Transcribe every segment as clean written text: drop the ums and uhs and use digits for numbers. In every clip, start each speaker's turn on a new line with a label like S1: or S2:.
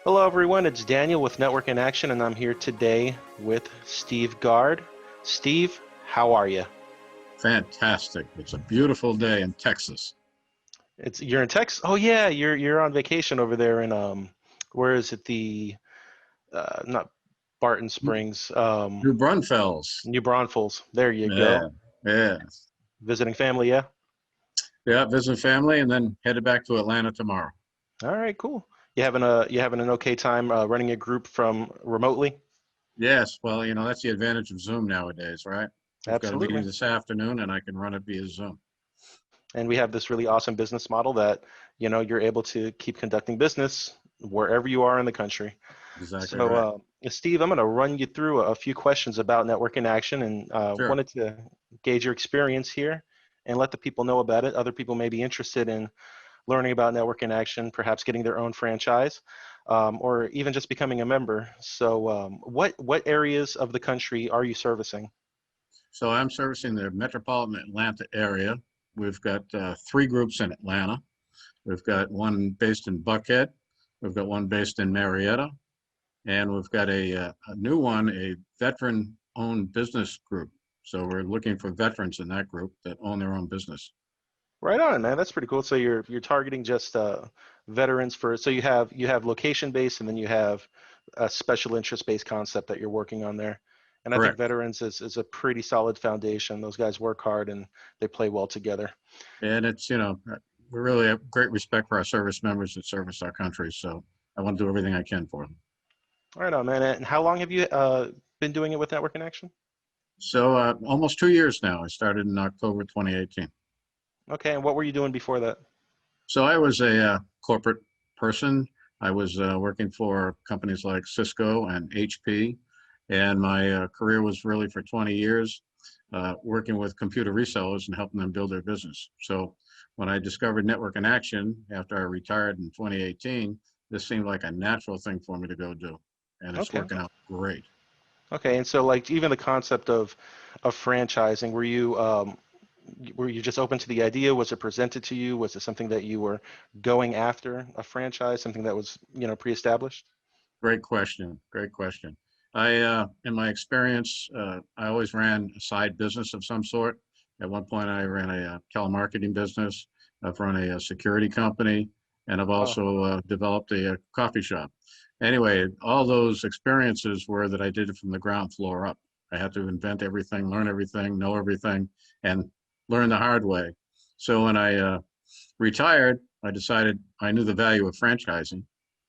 S1: Hello, everyone. It's Daniel with Network in Action, and I'm here today with Steve Gard. Steve, how are you?
S2: Fantastic. It's a beautiful day in Texas.
S1: You're in Texas. Oh yeah, you're on vacation over there in where is it? The not Barton Springs,
S2: New Braunfels.
S1: New Braunfels. There you go.
S2: Yeah, yeah.
S1: Visiting family, yeah.
S2: Yeah, visit family and then headed back to Atlanta tomorrow.
S1: All right, cool. You having an okay time running a group from remotely?
S2: Yes, well, that's the advantage of Zoom nowadays, right? We've got a meeting
S1: Absolutely.
S2: this afternoon and I can run it via Zoom.
S1: And we have this really awesome business model that you're able to keep conducting business wherever you are in the country.
S2: Exactly
S1: So,
S2: right.
S1: Steve, I'm going to run you through a few questions about Network in Action, and
S2: Sure.
S1: wanted to gauge your experience here and let the people know about it. Other people may be interested in learning about Network in Action, perhaps getting their own franchise, or even just becoming a member. So, what areas of the country are you servicing?
S2: So I'm servicing the metropolitan Atlanta area. We've got three groups in Atlanta. We've got one based in Buckhead. We've got one based in Marietta. And we've got a new one, a veteran-owned business group. So we're looking for veterans in that group that own their own business.
S1: Right on, man. That's pretty cool. So you're targeting just veterans for. So you have location based, and then you have a special interest based concept that you're working on there. And I think
S2: Correct.
S1: veterans is a pretty solid foundation. Those guys work hard and they play well together.
S2: And it's, we really have great respect for our service members that service our country. So I want to do everything I can for them.
S1: Right on, man. And how long have you been doing it with Network in Action?
S2: So almost 2 years now. I started in October 2018.
S1: Okay, and what were you doing before that?
S2: So I was a corporate person. I was working for companies like Cisco and HP, and my career was really for 20 years working with computer resellers and helping them build their business. So when I discovered Network in Action after I retired in 2018, this seemed like a natural thing for me to go do, and it's
S1: Okay.
S2: working out great.
S1: Okay, and so like even the concept of franchising, were you just open to the idea? Was it presented to you? Was it something that you were going after, a franchise, something that was, pre-established?
S2: Great question. Great question. In my experience, I always ran a side business of some sort. At one point, I ran a telemarketing business. I've run a security company, and I've
S1: Oh,
S2: also developed a coffee shop. Anyway, all those experiences were that I did it from the ground floor up. I had to invent everything, learn everything, know everything, and learn the hard way. So when I retired, I decided I knew the value of franchising.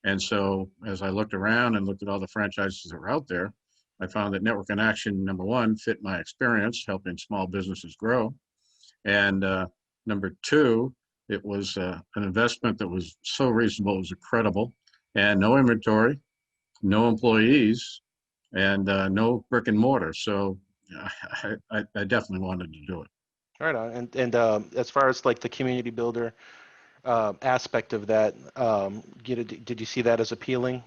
S2: And so as I looked around and looked at all the franchises that were out there, I found that Network in Action, number one, fit my experience, helping small businesses grow. And number two, it was an investment that was so reasonable, it was incredible, and no inventory, no employees, and no brick and mortar. So I definitely wanted to do it.
S1: right on. And as far as like the community builder aspect of that, did you see that as appealing,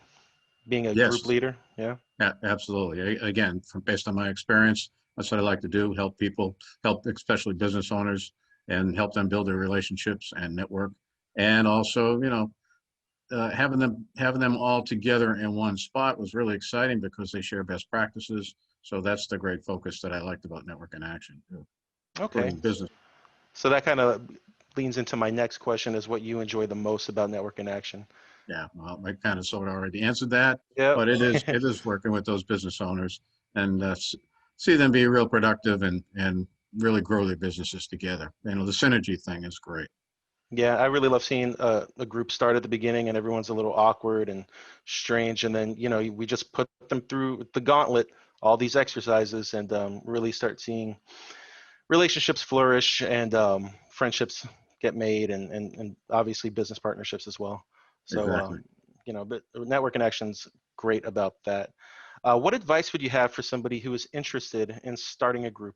S1: being a group
S2: Yes,
S1: leader? Yeah.
S2: Absolutely. Again, based on my experience, that's what I like to do, help people, help especially business owners and help them build their relationships and network. And also, having them all together in one spot was really exciting because they share best practices. So that's the great focus that I liked about Network in Action,
S1: Okay.
S2: supporting business.
S1: So that kind of leans into my next question is what you enjoy the most about Network in Action.
S2: Yeah, well, I kind of sort of already answered that,
S1: Yep.
S2: but it is working with those business owners and see them be real productive and really grow their businesses together. The synergy thing is great.
S1: Yeah, I really love seeing a group start at the beginning and everyone's a little awkward and strange, and then we just put them through the gauntlet, all these exercises, and really start seeing relationships flourish and friendships get made, and obviously business partnerships as well. So
S2: Exactly.
S1: but network connections great about that. What advice would you have for somebody who is interested in starting a group?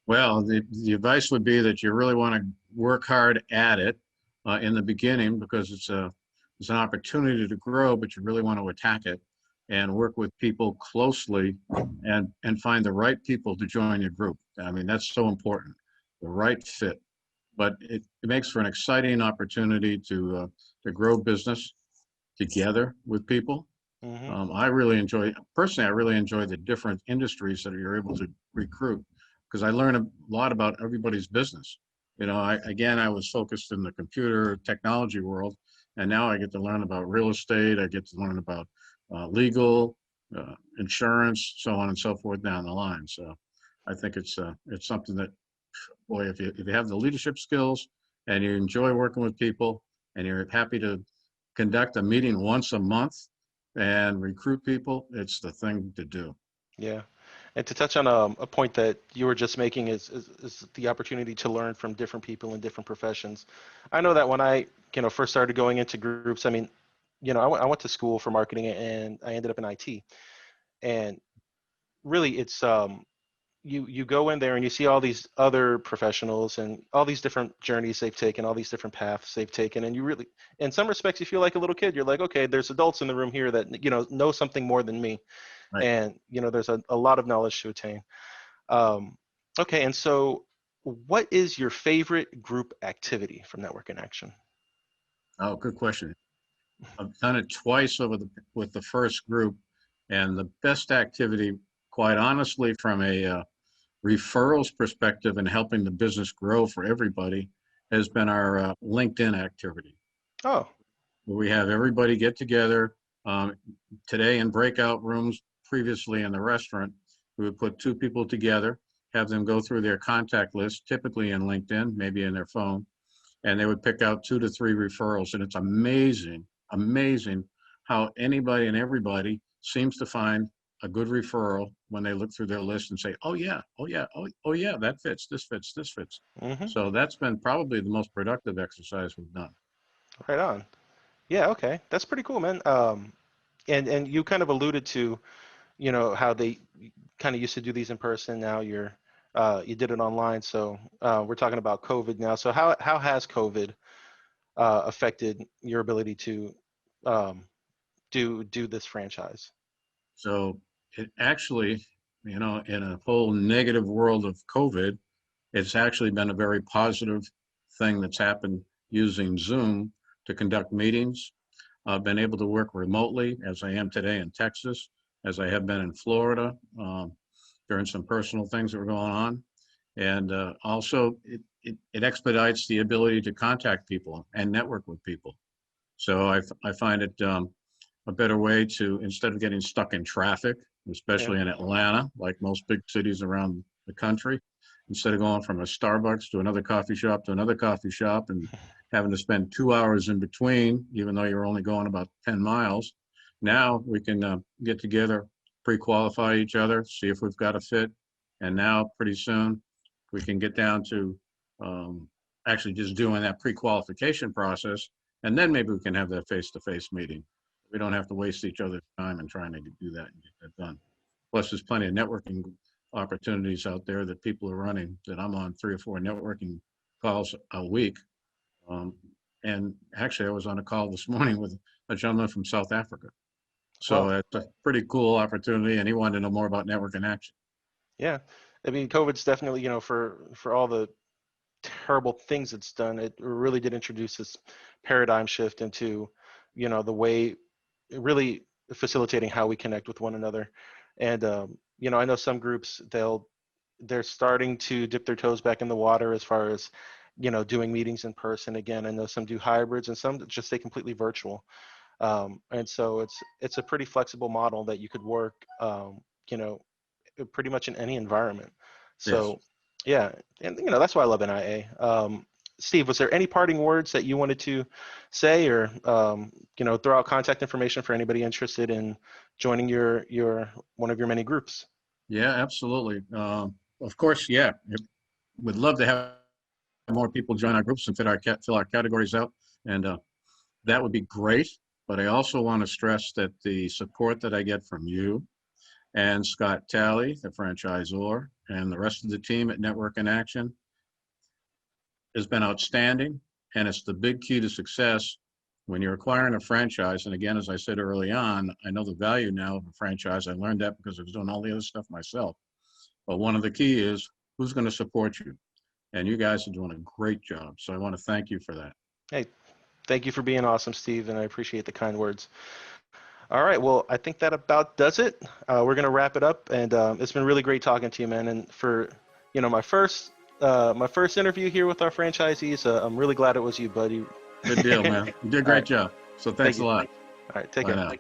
S2: Well, the advice would be that you really want to work hard at it in the beginning because it's an opportunity to grow, but you really want to attack it and work with people closely and find the right people to join your group. I mean, that's so important, the right fit. But it makes for an exciting opportunity to grow business together with people.
S1: Hmm.
S2: I really enjoy, personally, I really enjoy the different industries that you're able to recruit because I learn a lot about everybody's business. You know, again, I was focused in the computer technology world, and now I get to learn about real estate. I get to learn about legal, insurance, so on and so forth down the line. So I think it's something that, boy, if you have the leadership skills and you enjoy working with people and you're happy to conduct a meeting once a month and recruit people, it's the thing to do.
S1: Yeah. And to touch on a point that you were just making is the opportunity to learn from different people in different professions. I know that when I, first started going into groups, I mean, I went to school for marketing and I ended up in IT. And really it's you go in there and you see all these other professionals and all these different journeys they've taken, all these different paths they've taken, and you really, in some respects, you feel like a little kid. You're like, okay, there's adults in the room here that know something more than me,
S2: Right.
S1: and there's a lot of knowledge to attain. Um, okay, and so what is your favorite group activity from Network in Action?
S2: Oh, good question. I've done it twice with the first group, and the best activity, quite honestly, from a referrals perspective and helping the business grow for everybody, has been our LinkedIn activity.
S1: Oh,
S2: We have everybody get together um, today in breakout rooms. Previously in the restaurant, we would put two people together, have them go through their contact list, typically in LinkedIn, maybe in their phone, and they would pick out 2 to 3 referrals. And it's amazing how anybody and everybody seems to find a good referral when they look through their list and say, oh yeah, oh yeah, oh yeah, that fits, this fits, this fits.
S1: mm-hmm.
S2: So that's been probably the most productive exercise we've done.
S1: Right on. Yeah, okay, that's pretty cool, man. And you kind of alluded to how they kind of used to do these in person. Now you did it online. So we're talking about COVID now. So how has COVID affected your ability to um, do this franchise?
S2: So it actually, in a whole negative world of COVID, it's actually been a very positive thing that's happened using Zoom to conduct meetings. I've been able to work remotely as I am today in Texas, as I have been in Florida during some personal things that were going on. And also, it expedites the ability to contact people and network with people. So I find it a better way to, instead of getting stuck in traffic,
S1: Yeah.
S2: especially in Atlanta, like most big cities around the country, instead of going from a Starbucks to another coffee shop to another coffee shop and having to spend 2 hours in between, even though you're only going about 10 miles, now we can get together, pre-qualify each other, see if we've got a fit. And now pretty soon we can get down to actually just doing that pre-qualification process. And then maybe we can have that face-to-face meeting. We don't have to waste each other's time in trying to do that and get that done. Plus, there's plenty of networking opportunities out there that people are running, that I'm on 3 or 4 networking calls a week. Um, and actually, I was on a call this morning with a gentleman from South Africa. So
S1: Well,
S2: it's a pretty cool opportunity, and he wanted to know more about Network in Action.
S1: yeah. I mean, COVID's definitely, for all the terrible things it's done, it really did introduce this paradigm shift into, the way, really facilitating how we connect with one another. And I know some groups they're starting to dip their toes back in the water as far as, doing meetings in person again. I know some do hybrids and some just stay completely virtual. And so it's a pretty flexible model that you could work, you know, pretty much in any environment.
S2: Yes.
S1: So yeah, and that's why I love NIA. Steve, was there any parting words that you wanted to say, or throw out contact information for anybody interested in joining your one of your many groups?
S2: Yeah, absolutely. Of course, yeah. We'd love to have more people join our groups and fill our categories out, and that would be great. But I also want to stress that the support that I get from you and Scott Talley, the franchisor, and the rest of the team at Network in Action has been outstanding, and it's the big key to success when you're acquiring a franchise. And again, as I said early on, I know the value now of a franchise. I learned that because I was doing all the other stuff myself. But one of the key is who's going to support you. And you guys are doing a great job. So I want to thank you for that.
S1: Hey, Thank you for being awesome, Steve, and I appreciate the kind words. All right, well, I think that about does it. We're gonna wrap it up, and it's been really great talking to you, man. And for my first interview here with our franchisees, I'm really glad it was you, buddy.
S2: Good deal, man. You did a
S1: All
S2: great
S1: right,
S2: job. So
S1: thank
S2: thanks a
S1: you.
S2: lot.
S1: All right, take
S2: Bye
S1: care.
S2: now.